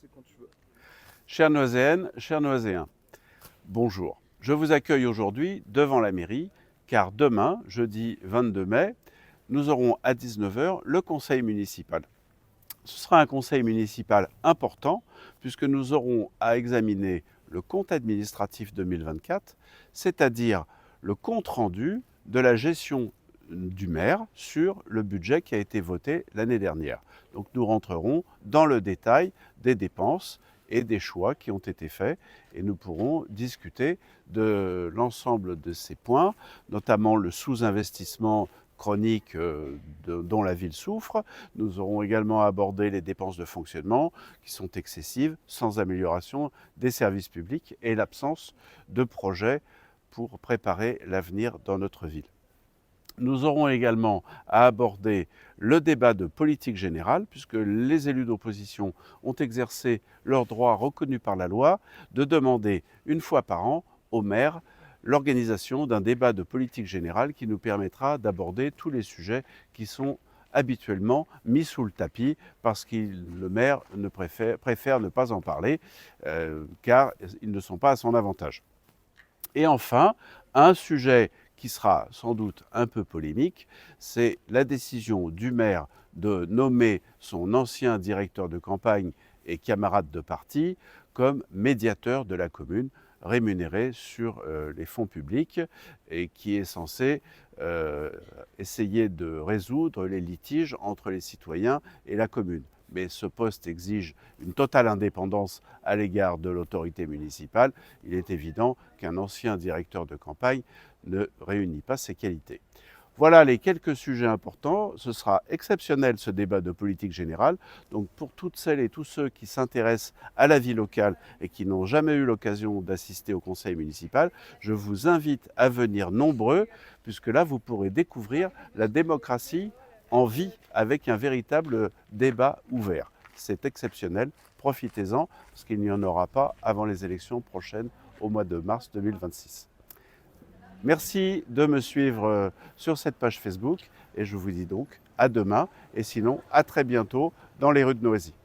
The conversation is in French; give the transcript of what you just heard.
c'est quand tu veux. Chères Noiséennes, chers Noiséens, bonjour. Je vous accueille aujourd'hui devant la mairie car demain, jeudi 22 mai, nous aurons à 19 h le conseil municipal. Ce sera un conseil municipal important puisque nous aurons à examiner le compte administratif 2024, c'est-à-dire le compte rendu de la gestion du maire sur le budget qui a été voté l'année dernière. Donc nous rentrerons dans le détail des dépenses et des choix qui ont été faits et nous pourrons discuter de l'ensemble de ces points, notamment le sous-investissement chronique dont la ville souffre. Nous aurons également abordé les dépenses de fonctionnement qui sont excessives, sans amélioration des services publics et l'absence de projets pour préparer l'avenir dans notre ville. Nous aurons également à aborder le débat de politique générale, puisque les élus d'opposition ont exercé leur droit reconnu par la loi de demander une fois par an au maire l'organisation d'un débat de politique générale qui nous permettra d'aborder tous les sujets qui sont habituellement mis sous le tapis parce que le maire préfère ne pas en parler car ils ne sont pas à son avantage. Et enfin, un sujet qui sera sans doute un peu polémique, c'est la décision du maire de nommer son ancien directeur de campagne et camarade de parti comme médiateur de la commune, rémunéré sur les fonds publics et qui est censé essayer de résoudre les litiges entre les citoyens et la commune. Mais ce poste exige une totale indépendance à l'égard de l'autorité municipale. Il est évident qu'un ancien directeur de campagne ne réunit pas ces qualités. Voilà les quelques sujets importants. Ce sera exceptionnel ce débat de politique générale. Donc pour toutes celles et tous ceux qui s'intéressent à la vie locale et qui n'ont jamais eu l'occasion d'assister au conseil municipal, je vous invite à venir nombreux puisque là vous pourrez découvrir la démocratie en vie avec un véritable débat ouvert. C'est exceptionnel, profitez-en parce qu'il n'y en aura pas avant les élections prochaines au mois de mars 2026. Merci de me suivre sur cette page Facebook et je vous dis donc à demain et sinon à très bientôt dans les rues de Noisy.